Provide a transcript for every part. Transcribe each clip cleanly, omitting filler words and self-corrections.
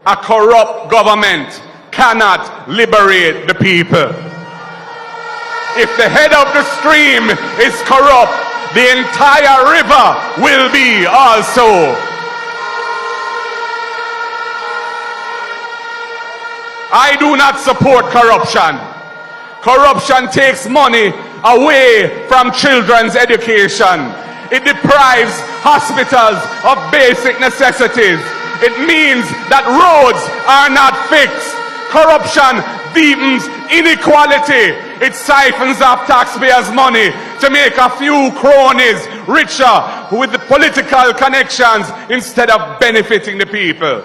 A corrupt government cannot liberate the people. If the head of the stream is corrupt, the entire river will be also. I do not support corruption. Corruption takes money away from children's education. It deprives hospitals of basic necessities. It means that roads are not fixed. Corruption deepens inequality. It siphons off taxpayers' money to make a few cronies richer with the political connections instead of benefiting the people.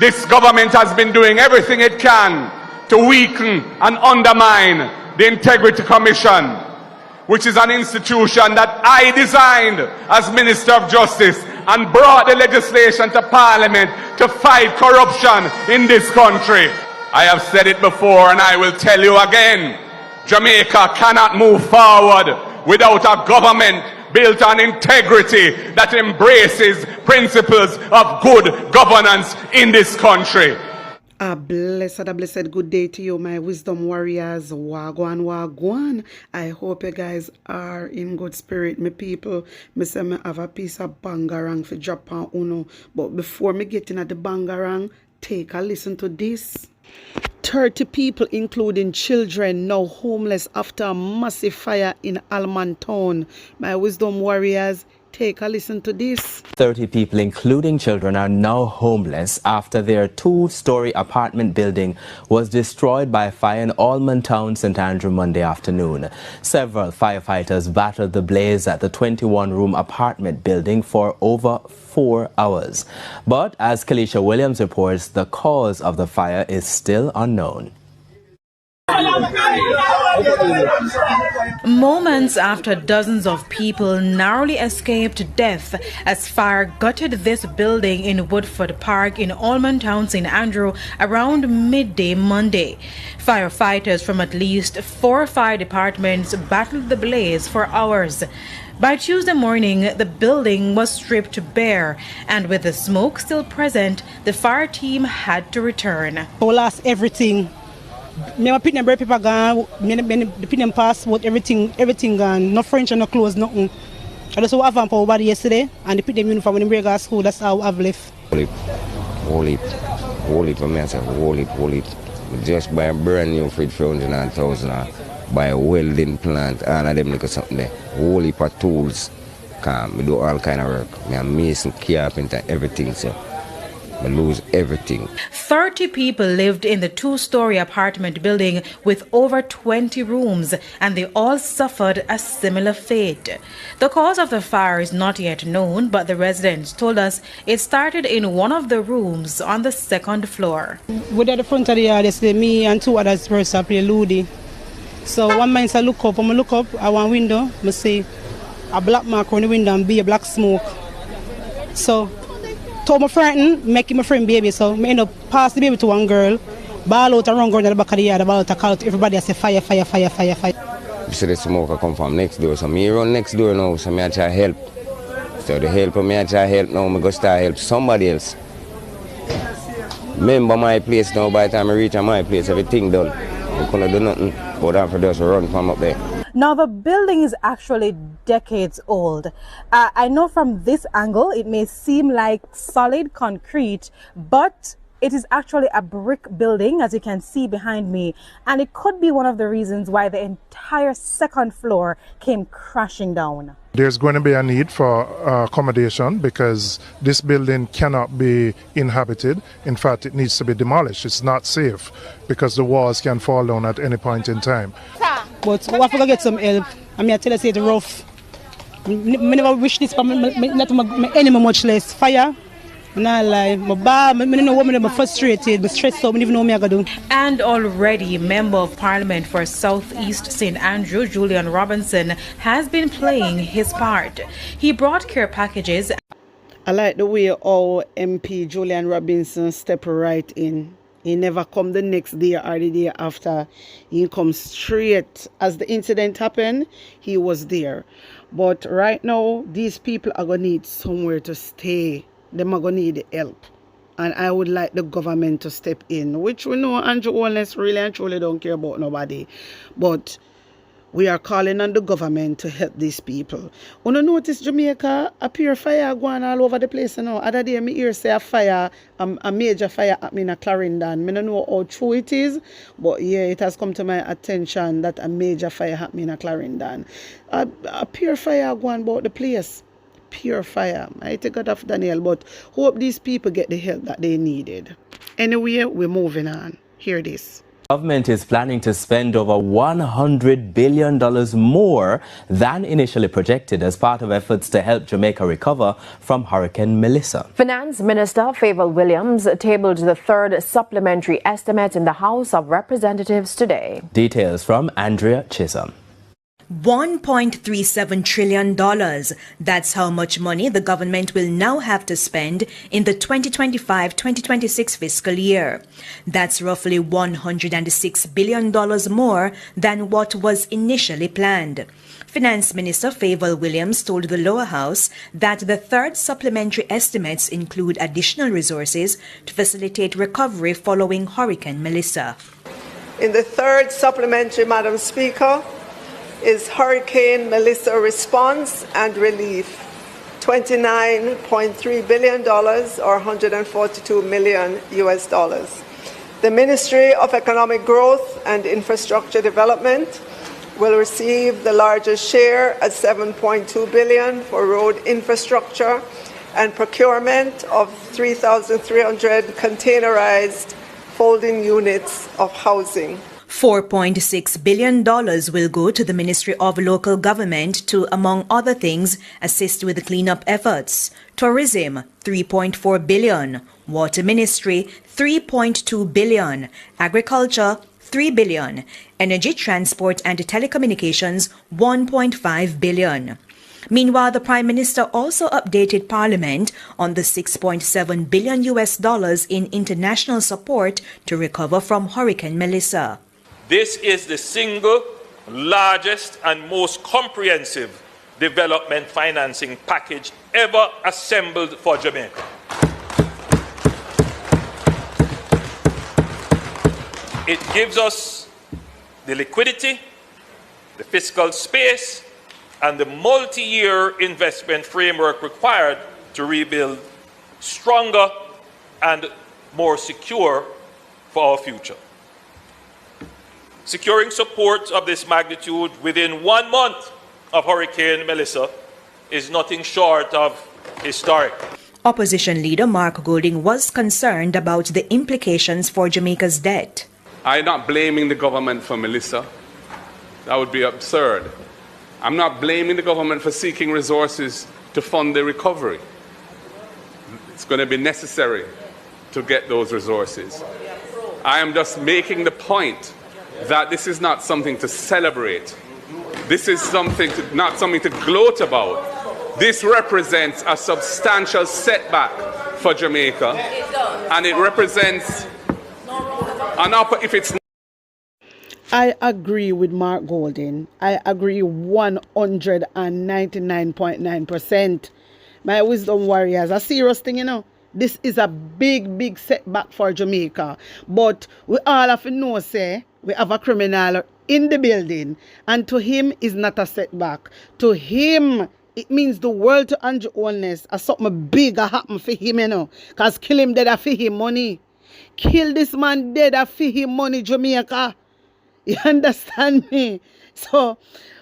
This government has been doing everything it can to weaken and undermine the Integrity Commission, which is an institution that I designed as Minister of Justice and brought the legislation to Parliament to fight corruption in this country. I have said it before and I will tell you again, Jamaica cannot move forward without a government built on integrity that embraces principles of good governance in this country. A blessed good day to you, my wisdom warriors. Wagwan, wagwan. I hope you guys are in good spirit, my people. Me say me have a piece of bangarang for drop on uno. But before me get in at the bangarang, take a listen to this. 30 people, including children, now homeless after a massive fire in Allman Town. My wisdom warriors, take a listen to this. 30 people, including children, are now homeless after their two-story apartment building was destroyed by a fire in Allman Town, St. Andrew, Monday afternoon. Several firefighters battled the blaze at the 21-room apartment building for over 4 hours. But as Kalisha Williams reports, the cause of the fire is still unknown. Moments after dozens of people narrowly escaped death as fire gutted this building in Woodford Park in Allman Town, St. Andrew around midday Monday. Firefighters from at least 4 fire departments battled the blaze for hours. By Tuesday morning, the building was stripped bare, and with the smoke still present, the fire team had to return. We lost everything. My Pnp paper gone, the Pnp+, everything gone. No furniture, no clothes, nothing. I just have one for body yesterday, and the Pnp uniform when they break out school, that's how I've left. Hold it for me, I say, hold it. Just buy a brand new fridge for 100,000, buy a welding plant, all of them look at something there. Hold it for tools, I do all kind of work. I'm mason, carpenter, everything, so. I lose everything. 30 people lived in the 2-story apartment building with over 20 rooms, and they all suffered a similar fate. The cause of the fire is not yet known, but the residents told us it started in one of the rooms on the 2nd floor. We're at the front of the yard yesterday, me and 2 others person play Ludi. So one man said, look up, at one window, I see a black mark on the window and be a black smoke. So told my friend, making my friend baby, so I end up pass the baby to one girl, ball out around girl in the back of the yard, ball out a call to everybody, I say fire. You see the smoke come from next door, so me run next door now, so I try help. So the help me, I try help now, I go start help somebody else. Remember my place now, by the time I reach my place, everything done. I couldn't do nothing, but after just run from up there. Now, the building is actually decades old. I know from this angle, it may seem like solid concrete, but it is actually a brick building, as you can see behind me. And it could be one of the reasons why the entire 2nd floor came crashing down. There's going to be a need for accommodation because this building cannot be inhabited. In fact, it needs to be demolished. It's not safe because the walls can fall down at any point in time. But we have to get some help. I tell you, it's rough. I never wish this for not my enemy, much less fire. Not lie. My bad, I don't know what I'm frustrated, I'm stressed out, I don't even know what I'm going to do. And already, Member of Parliament for Southeast St. Andrew, Julian Robinson, has been playing his part. He brought care packages. I like the way our MP Julian Robinson stepped right in. He never come the next day or the day after. He comes straight. As the incident happened, he was there. But right now, these people are going to need somewhere to stay. They are going to need help. And I would like the government to step in, which we know Andrew Holness really and truly don't care about nobody. But we are calling on the government to help these people. When you notice Jamaica, a pure fire going all over the place, you know. Other day, I hear say a fire, a major fire happening in Clarendon. I don't know how true it is, but yeah, it has come to my attention that a major fire happening in Clarendon. A pure fire going about the place. Pure fire. I take it off Daniel, but hope these people get the help that they needed. Anyway, we're moving on. Hear this. Government is planning to spend over $100 billion more than initially projected as part of efforts to help Jamaica recover from Hurricane Melissa. Finance Minister Favour Williams tabled the third supplementary estimate in the House of Representatives today. Details from Andrea Chisholm. $1.37 trillion. That's how much money the government will now have to spend in the 2025-2026 fiscal year. That's roughly $106 billion more than what was initially planned. Finance Minister Favour Williams told the lower house that the third supplementary estimates include additional resources to facilitate recovery following Hurricane Melissa. In the third supplementary, Madam Speaker, is Hurricane Melissa response and relief, $29.3 billion or $142 million US dollars. The Ministry of Economic Growth and Infrastructure Development will receive the largest share at $7.2 billion for road infrastructure and procurement of 3,300 containerized folding units of housing. $4.6 billion will go to the Ministry of Local Government to, among other things, assist with the cleanup efforts. Tourism, $3.4 billion. Water Ministry, $3.2 billion. Agriculture, $3 billion. Energy, Transport and Telecommunications, $1.5 billion. Meanwhile, the Prime Minister also updated Parliament on the $6.7 billion US dollars in international support to recover from Hurricane Melissa. This is the single largest and most comprehensive development financing package ever assembled for Jamaica. It gives us the liquidity, the fiscal space, and the multi-year investment framework required to rebuild stronger and more secure for our future. Securing support of this magnitude within 1 month of Hurricane Melissa is nothing short of historic. Opposition leader Mark Golding was concerned about the implications for Jamaica's debt. I'm not blaming the government for Melissa. That would be absurd. I'm not blaming the government for seeking resources to fund the recovery. It's going to be necessary to get those resources. I am just making the point that this is not something to celebrate. This is not something to gloat about. This represents a substantial setback for Jamaica, and it represents if it's. I agree with Mark Golding. I agree 199.9%. My wisdom warriors, a serious thing, you know. This is a big, big setback for Jamaica. But we all have to know, say, we have a criminal in the building. And to him, is not a setback. To him, it means the world to Andrew Holness. Something big happen for him, you know. Because kill him dead for him money. Kill this man dead for him money, Jamaica. You understand me? So,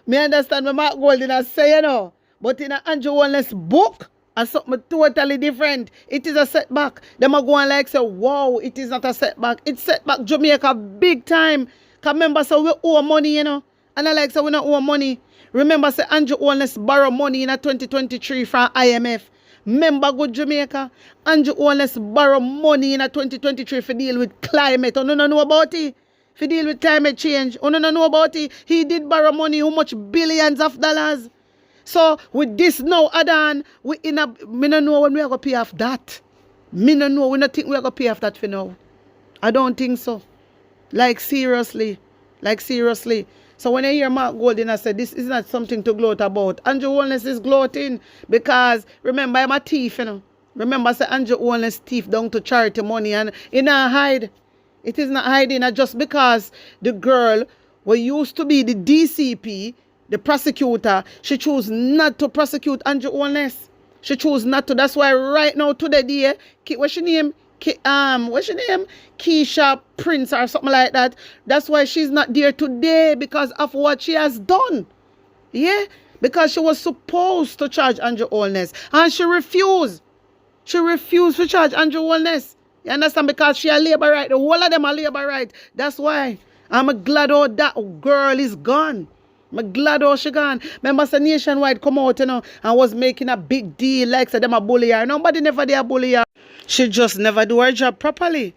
me understand what Mark Golding has said, you know. But in Andrew Holness' book, and something totally different. It is a setback. Them are going like say, wow, it is not a setback. It's setback Jamaica big time. Because remember, so we owe money, you know. And I like say we not owe money. Remember, say Andrew Holness borrow money in 2023 from IMF. Remember, good Jamaica. Andrew Holness borrow money in 2023 for deal with climate. You don't know about it? For deal with climate change. You don't know about it? He did borrow money, how much billions of dollars. So with this now add on, me don't know when we are going to pay off that. Me don't know. We don't think we are going to pay off that for now. I don't think so. Like seriously. So when I hear Mark Golding, I said this is not something to gloat about. Andrew Holness is gloating because remember I'm a thief, you know. Remember, say Andrew Holness thief down to charity money and it not hide. It is not hiding. Just because the girl who used to be the DCP, the prosecutor, she chose not to prosecute Andrew Holness. She chose not to. That's why right now today, what's your name? What's your name? Keisha Prince or something like that. That's why she's not there today, because of what she has done. Yeah? Because she was supposed to charge Andrew Holness and she refused. She refused to charge Andrew Holness. You understand? Because she a labor right. The whole of them are labor right. That's why. I'm glad how that girl is gone. I'm glad how she gone. Remember, the Nationwide come out, and was making a big deal like say them a bully her. Nobody never did a bully her. She just never do her job properly.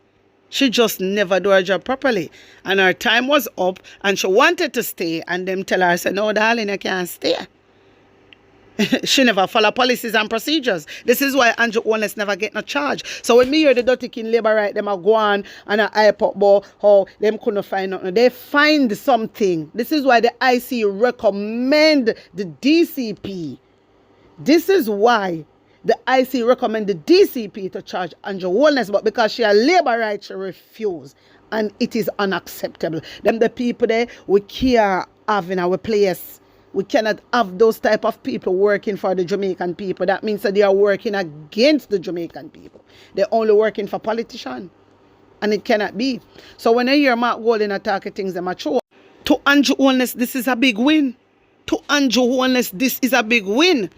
She just never do her job properly. And her time was up and she wanted to stay, and them tell her, say, no, darling, you can't stay. She never follow policies and procedures. This is why Andrew Holness never get no charge. So when me hear the dirty king labor right, them a go on and a hype up about how them couldn't find nothing. They find something. This is why the IC recommend the DCP. This is why the IC recommend the DCP to charge Andrew Holness, but because she a labor right, she refuse. And it is unacceptable. Them the people there, we care have in our place. We cannot have those type of people working for the Jamaican people. That means that they are working against the Jamaican people. They're only working for politicians. And it cannot be. So when I hear Mark Golding attacking things, them are true. To Andrew Holness, this is a big win. To Andrew Holness, this is a big win.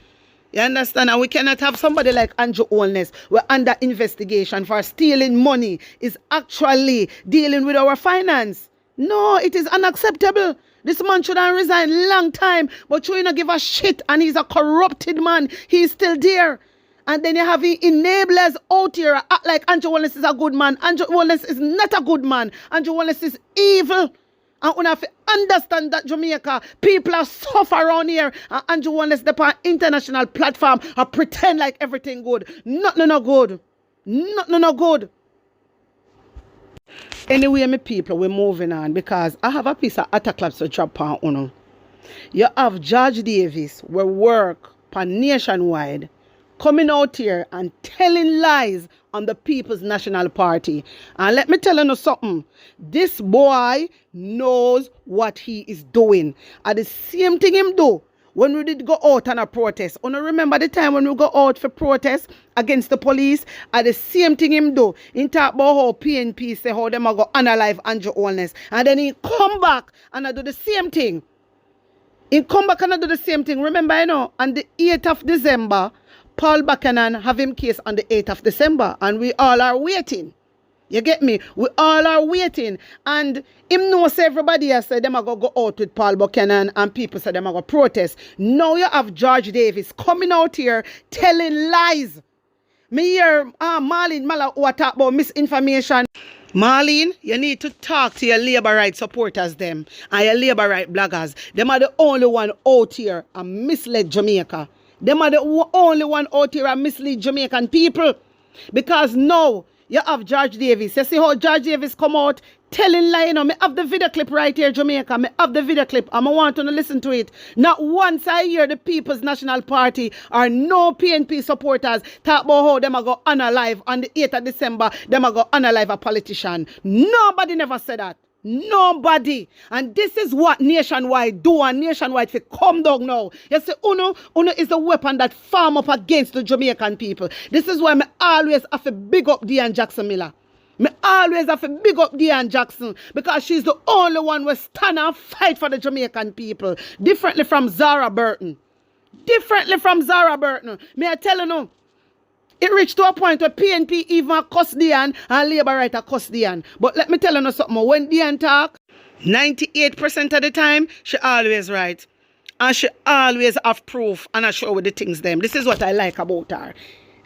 You understand? And we cannot have somebody like Andrew Holness, we're under investigation for stealing money, is actually dealing with our finance. No, it is unacceptable. This man should have resigned long time, but you don't give a shit, and he's a corrupted man. He's still there. And then you have the enablers out here act like Andrew Holness is a good man. Andrew Holness is not a good man. Andrew Holness is evil. And we have to understand that Jamaica, people are suffer around here. And Andrew Holness, the international platform, pretend like everything good. Nothing no good. Nothing no good. Anyway, my people, we're moving on because I have a piece of attacks to drop on uno. You have George Davis, where work pan Nationwide, coming out here and telling lies on the People's National Party. And let me tell you something. This boy knows what he is doing. And the same thing him do when we did go out on a protest. You remember the time when we go out for protest against the police? And the same thing him do. He talk about how PNP say how them are go unalive Andrew Holness. And then he come back and I do the same thing. He come back and I do the same thing. Remember, on the 8th of December, Paul Buchanan have him case on the 8th of December. And we all are waiting. You get me? We all are waiting. And him knows everybody has said them are going to go out with Paul Buchanan and people say them are going to protest. Now you have George Davis coming out here telling lies. Me hear Marlene Mala who talk about misinformation. Marlene, you need to talk to your labor right supporters them and your labor right bloggers. Them are the only one out here and mislead Jamaica. Them are the only one out here and mislead Jamaican people. Because now you have George Davis. You see how George Davis come out telling lie. Me have the video clip right here, Jamaica. Me have the video clip. I want to listen to it. Not once I hear the People's National Party or no PNP supporters talk about how them are go unalive on the 8th of December. Them are go unalive a politician. Nobody never said that. Nobody. And this is what Nationwide do, and Nationwide fi come down now. You see, Uno is the weapon that farm up against the Jamaican people. This is why me always have to big up Diane Jackson Miller. Me always have to big up Diane Jackson because she's the only one who stand and fight for the Jamaican people. Differently from Zara Burton. Differently from Zara Burton. May I tell you, it reached to a point where PNP even cuss Diane and Labour right cuss Diane. But let me tell you something. When Diane talk, 98% of the time, she always right. And she always have proof and I show with the things them. This is what I like about her.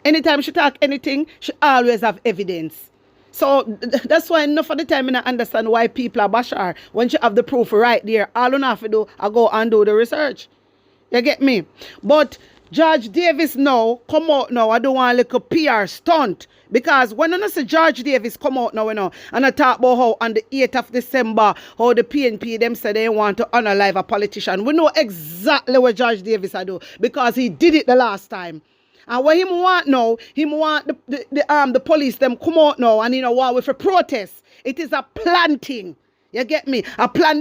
Anytime she talk anything, she always have evidence. So that's why enough of the time I understand why people are bash her. When she have the proof right there, all you have to do, I go and do the research. You get me? But George Davis now, come out now, I don't want like a PR stunt. Because when I see George Davis come out now, and I talk about how on the 8th of December, how the PNP, them say they want to unalive a politician. We know exactly what George Davis I do. Because he did it the last time. And what him want now, him want the police them come out now and you know what with a protest. It is a planting. You get me? I plan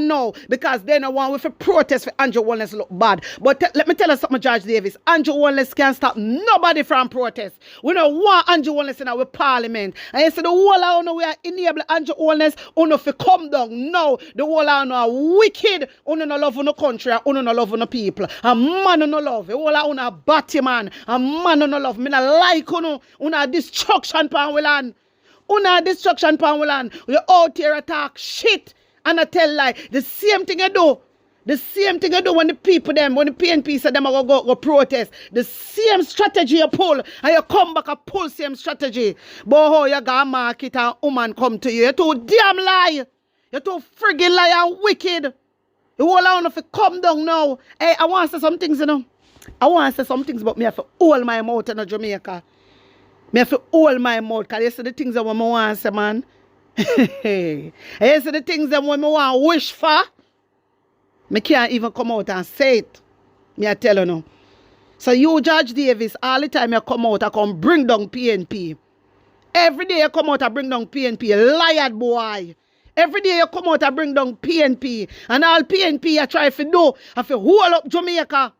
now because they don't want with a protest for Andrew Wallace look bad. But let me tell you something, Judge Davis. Andrew Wallace can't stop nobody from protest. We don't want Andrew Wallace in our parliament. And you say the whole of we are enable Andrew Wallace uno fi come down. No, the whole of are wicked. Uno no love uno country and uno no love uno people. And man no love. The whole of uno batty man. And man no love. Me not like uno destruction pan we land. Una destruction pan we land. You out here attack shit and I tell lie. The same thing you do. The same thing you do when the people them, when the PNP say them are go protest. The same strategy you pull and you come back and pull same strategy. But how you got market and woman come to you. You're too damn lie. You're too friggin' lie and wicked. You all on if you come down now. Hey, I want to say some things, you know. I want to say some things, but me have to hold my mouth in Jamaica. Me have to hold my mouth, because you see the things that I want to say, man. You see the things that I want to wish for. Me can't even come out and say it. Me I tell you now. So you, Judge Davis, all the time you come out, I come bring down PNP. Every day you come out, I bring down PNP. Liar boy. Every day you come out, I bring down PNP. And all PNP I try to do, I feel hold up Jamaica.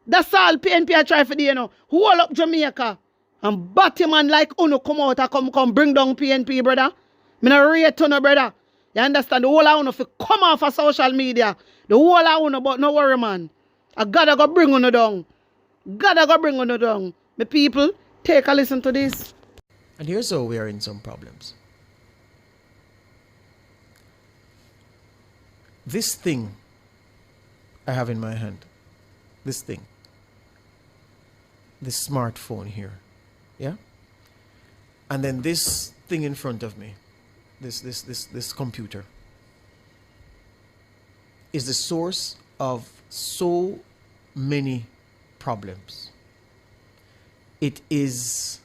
That's all PNP I try to do, you know. Hold up Jamaica. And batty man like Uno come out and come bring down PNP, brother. Me not rate to no, brother. You understand? The whole of Uno come off of social media. The whole of Uno, but no worry, man. I gotta go bring Uno down. Gotta go bring Uno down. Me people, take a listen to this. And here's how we are in some problems. This thing I have in my hand, this thing, this smartphone here, yeah? And then this thing in front of me, this computer, is the source of so many problems. It is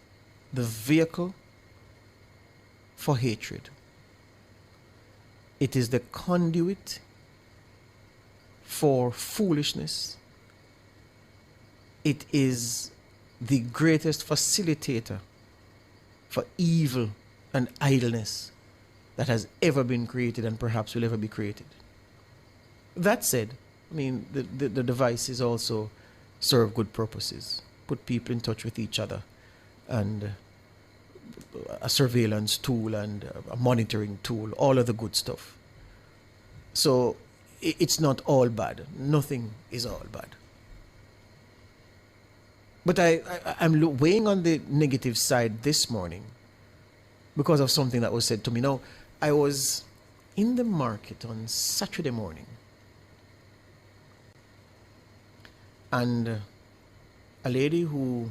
the vehicle for hatred. It is the conduit for foolishness. It is the greatest facilitator for evil and idleness that has ever been created and perhaps will ever be created. That said, I mean, the devices also serve good purposes, put people in touch with each other, and a surveillance tool and a monitoring tool, all of the good stuff. So it's not all bad. Nothing is all bad. But I'm weighing on the negative side this morning because of something that was said to me. Now, I was in the market on Saturday morning, and a lady who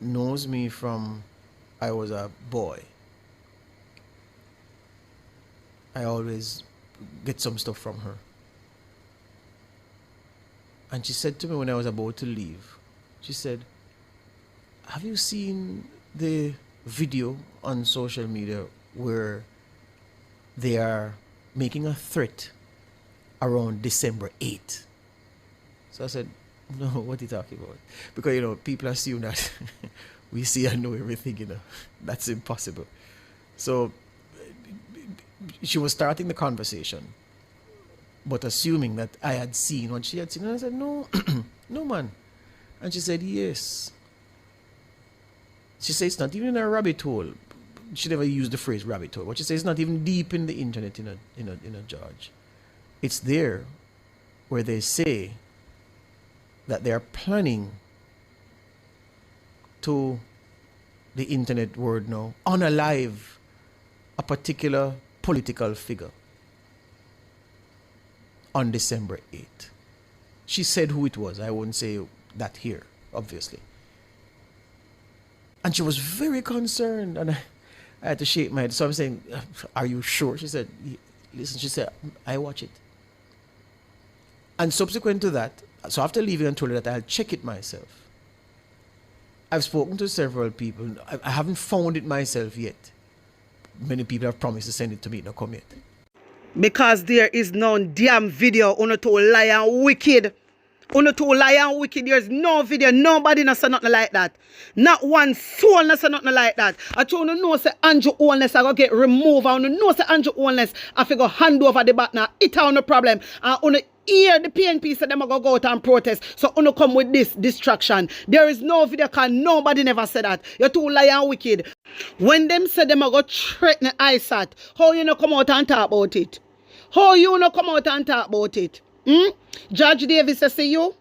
knows me from I was a boy, I always get some stuff from her. And she said to me when I was about to leave, she said, have you seen the video on social media where they are making a threat around December 8th? So I said, no, what are you talking about? Because, you know, people assume that we see and know everything, you know. That's impossible. So she was starting the conversation, but assuming that I had seen what she had seen. And I said, no, no, man. And she said, yes. She said it's not even in a rabbit hole. She never used the phrase rabbit hole. But she said it's not even deep in the internet, in a George. It's there where they say that they are planning to, the internet word now, unalive a particular political figure on December 8th. She said who it was. I won't say that here, obviously. And she was very concerned, and I had to shake my head. So I'm saying, are you sure? She said, listen, she said, I watch it. And subsequent to that, so after leaving, I told her that I'll check it myself. I've spoken to several people. I haven't found it myself yet. Many people have promised to send it to me, not come yet. Because there is no damn video on to lie and wicked. Uno too lie and wicked. There's no video. Nobody no say nothing like that. Not one soul no say nothing like that. I told you know say Andrew Holness I go get removed. I know say Andrew Holness I figure hand over the back now. It on the problem. And uno hear the PNP say them go out and protest. So uno come with this distraction. There is no video because nobody never said that. You're too lie and wicked. When them say them go threaten ISAT, how you no come out and talk about it? How you no come out and talk about it? Judge Davis, you see you?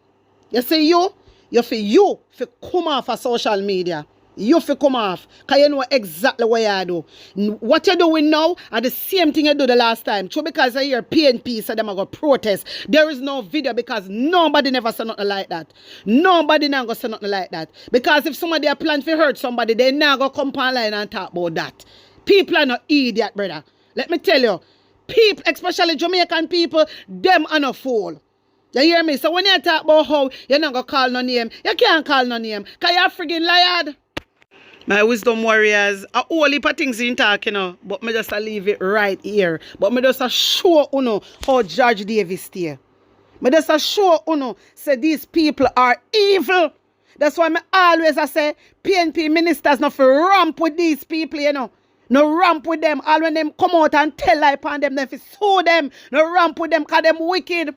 You see you? You come off of social media. You come off. Because you know exactly what you do. What you're doing now are the same thing you do the last time. True, because I hear PNP say them are going to protest. There is no video because nobody never said nothing like that. Nobody now going to say nothing like that. Because if somebody are planning to hurt somebody, they now go come online and talk about that. People are not idiot, brother. Let me tell you. People, especially Jamaican people, them are not fool. You hear me? So when you talk about how you're not going to call no name, you can't call no name. Because you're friggin' liar. My wisdom warriors, a whole heap of things in talk, you know. But me just leave it right here. But me just show you know how Judge Davis stay. Me just show you know say these people are evil. That's why me always say PNP ministers not for ramp with these people, you know. No ramp with them. All when them come out and tell lie upon them, then sue them. No ramp with them because them wicked.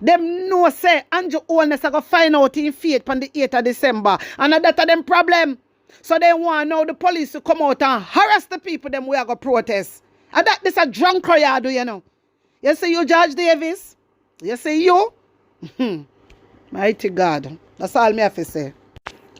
Them know say Andrew Holness are going to find out in faith on the 8th of December. And that's them problem. So they want now the police to come out and harass the people them we are going to protest. And that this a drunk crowd, you know. You see you, Judge Davis? You see you? Mighty God. That's all me have to say.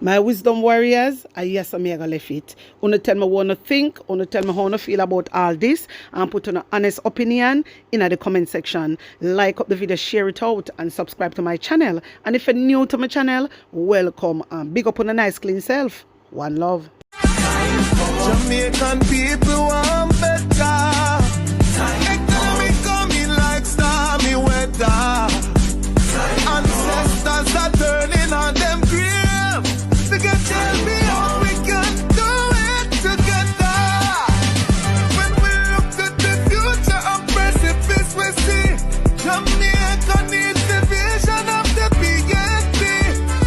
My wisdom warriors, yes, I'm going to leave it. You tell me what you think, you tell me how you feel about all this, and put an honest opinion in the comment section. Like up the video, share it out, and subscribe to my channel. And if you're new to my channel, welcome and big up on a nice clean self. One love. Jamaican people want better. Economy coming like stormy weather. Ancestors are turning on them grave. They can tell me how we can do it together. When we look at the future of precipice, we see Jamaica needs the vision of the PNP.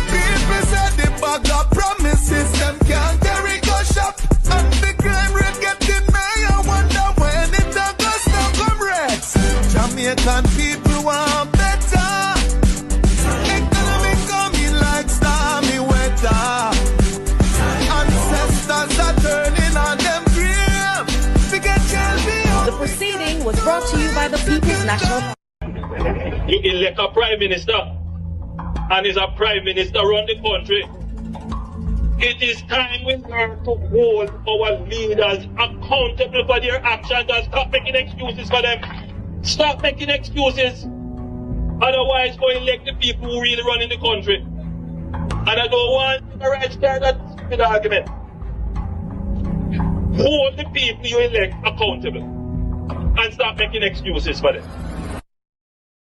People said the bag of promises, them can't carry go shop. And the crime rate getting high. I wonder when it does now come rest. Jamaican people want better. Economy coming like stormy weather. Ancestors are turning on them grave. The proceeding was brought to you by the People's National. You elect a prime minister, and is a prime minister around the country. It is time we learn to hold our leaders accountable for their actions and stop making excuses for them. Stop making excuses. Otherwise, go elect the people who really run in the country. And I don't want the right stand that stupid argument. Hold the people you elect accountable and stop making excuses for them.